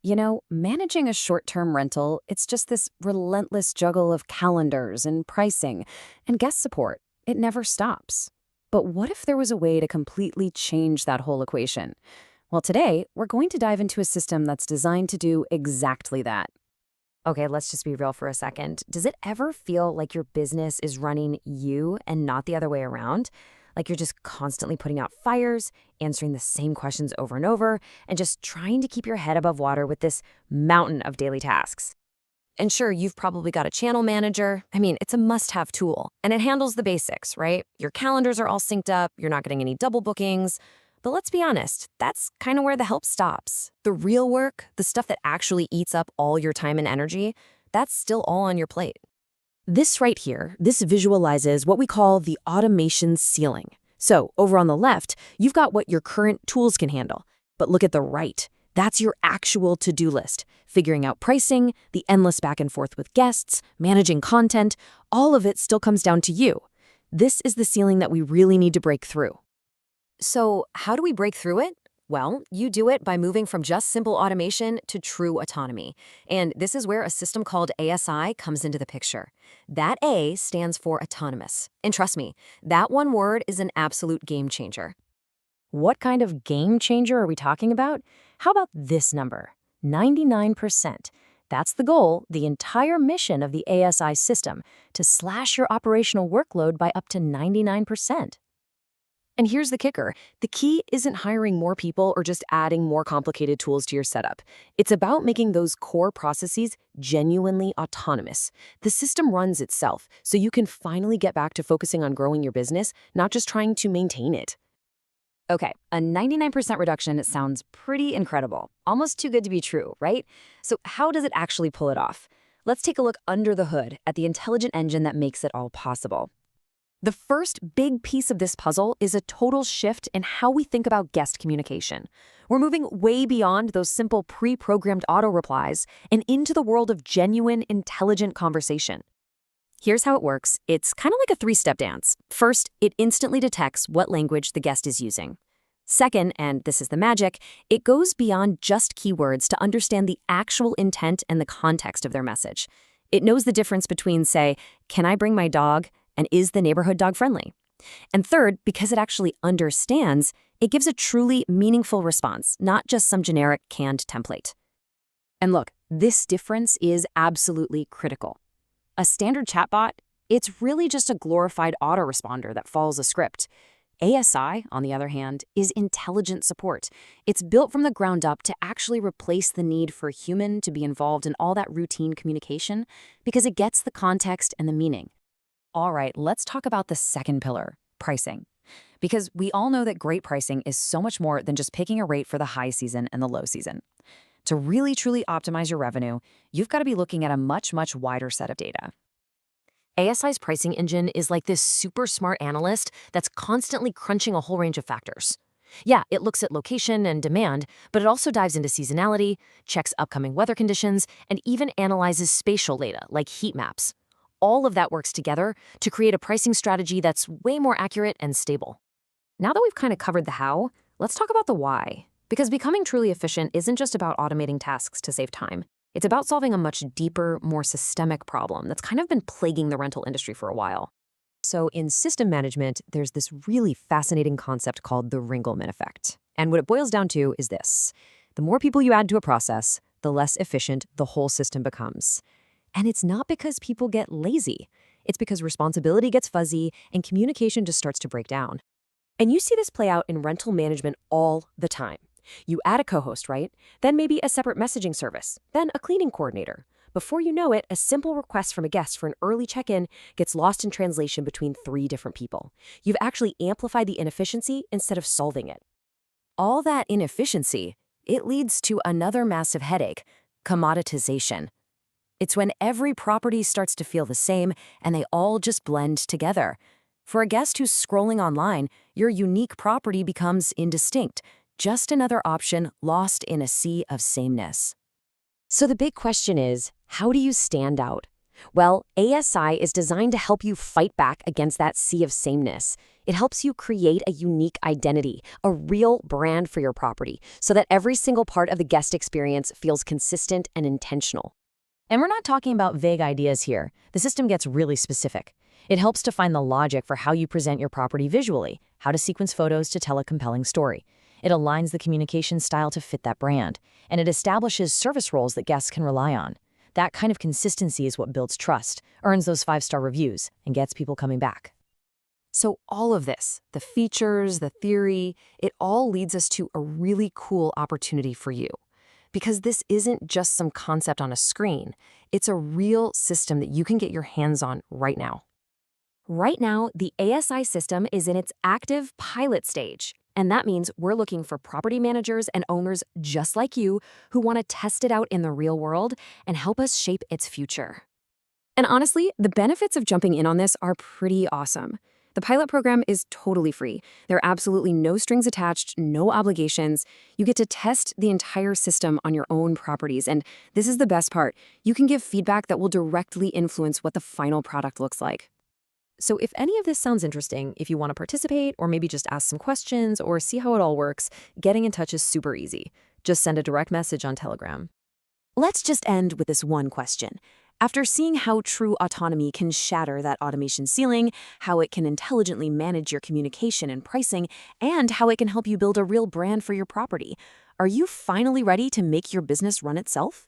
Managing a short-term rental, it's just this relentless juggle of calendars and pricing and guest support. It never stops. But what if there was a way to completely change that whole equation? Well, today, we're going to dive into a system that's designed to do exactly that. Okay, let's just be real for a second. Does it ever feel like your business is running you and not the other way around? Like you're just constantly putting out fires, answering the same questions over and over, and just trying to keep your head above water with this mountain of daily tasks. And sure, you've probably got a channel manager. I mean, it's a must-have tool, and it handles the basics, right? Your calendars are all synced up, you're not getting any double bookings. But let's be honest, that's kind of where the help stops. The real work, the stuff that actually eats up all your time and energy, that's still all on your plate. This right here, this visualizes what we call the automation ceiling. So over on the left, you've got what your current tools can handle. But look at the right. That's your actual to-do list. Figuring out pricing, the endless back and forth with guests, managing content, all of it still comes down to you. This is the ceiling that we really need to break through. So how do we break through it? Well, you do it by moving from just simple automation to true autonomy. And this is where a system called ASI comes into the picture. That A stands for autonomous. And trust me, that one word is an absolute game changer. What kind of game changer are we talking about? How about this number? 99%. That's the goal, the entire mission of the ASI system, to slash your operational workload by up to 99%. And here's the kicker. The key isn't hiring more people or just adding more complicated tools to your setup. It's about making those core processes genuinely autonomous. The system runs itself, so you can finally get back to focusing on growing your business, not just trying to maintain it. Okay, a 99% reduction sounds pretty incredible. Almost too good to be true, right? So how does it actually pull it off? Let's take a look under the hood at the intelligent engine that makes it all possible. The first big piece of this puzzle is a total shift in how we think about guest communication. We're moving way beyond those simple pre-programmed auto-replies and into the world of genuine, intelligent conversation. Here's how it works. It's kind of like a three-step dance. First, it instantly detects what language the guest is using. Second, and this is the magic, it goes beyond just keywords to understand the actual intent and the context of their message. It knows the difference between, say, "Can I bring my dog?" and "Is the neighborhood dog friendly?" And third, because it actually understands, it gives a truly meaningful response, not just some generic canned template. And look, this difference is absolutely critical. A standard chatbot, it's really just a glorified autoresponder that follows a script. ASI, on the other hand, is intelligent support. It's built from the ground up to actually replace the need for a human to be involved in all that routine communication because it gets the context and the meaning. All right, let's talk about the second pillar, pricing. Because we all know that great pricing is so much more than just picking a rate for the high season and the low season. To really truly optimize your revenue, you've got to be looking at a much wider set of data. ASI's pricing engine is like this super smart analyst that's constantly crunching a whole range of factors. Yeah, it looks at location and demand, but it also dives into seasonality, checks upcoming weather conditions, and even analyzes spatial data like heat maps. All of that works together to create a pricing strategy that's way more accurate and stable. Now that we've kind of covered the how, let's talk about the why. Because becoming truly efficient isn't just about automating tasks to save time. It's about solving a much deeper, more systemic problem that's kind of been plaguing the rental industry for a while. So in system management, there's this really fascinating concept called the Ringelmann effect. And what it boils down to is this. The more people you add to a process, the less efficient the whole system becomes. And it's not because people get lazy. It's because responsibility gets fuzzy and communication just starts to break down. And you see this play out in rental management all the time. You add a co-host, right? Then maybe a separate messaging service, then a cleaning coordinator. Before you know it, a simple request from a guest for an early check-in gets lost in translation between 3 different people. You've actually amplified the inefficiency instead of solving it. All that inefficiency, it leads to another massive headache, commoditization. It's when every property starts to feel the same and they all just blend together. For a guest who's scrolling online, your unique property becomes indistinct, just another option lost in a sea of sameness. So the big question is, how do you stand out? Well, ASI is designed to help you fight back against that sea of sameness. It helps you create a unique identity, a real brand for your property, so that every single part of the guest experience feels consistent and intentional. And we're not talking about vague ideas here. The system gets really specific. It helps to find the logic for how you present your property visually, how to sequence photos to tell a compelling story. It aligns the communication style to fit that brand, and it establishes service roles that guests can rely on. That kind of consistency is what builds trust, earns those 5-star reviews, and gets people coming back. So all of this, the features, the theory, it all leads us to a really cool opportunity for you. Because this isn't just some concept on a screen, it's a real system that you can get your hands on right now. Right now, the ASI system is in its active pilot stage. And that means we're looking for property managers and owners just like you who want to test it out in the real world and help us shape its future. And honestly, the benefits of jumping in on this are pretty awesome. The pilot program is totally free. There are absolutely no strings attached, no obligations. You get to test the entire system on your own properties. And this is the best part. You can give feedback that will directly influence what the final product looks like. So if any of this sounds interesting, if you want to participate or maybe just ask some questions or see how it all works, getting in touch is super easy. Just send a direct message on Telegram. Let's just end with this one question. After seeing how true autonomy can shatter that automation ceiling, how it can intelligently manage your communication and pricing, and how it can help you build a real brand for your property, are you finally ready to make your business run itself?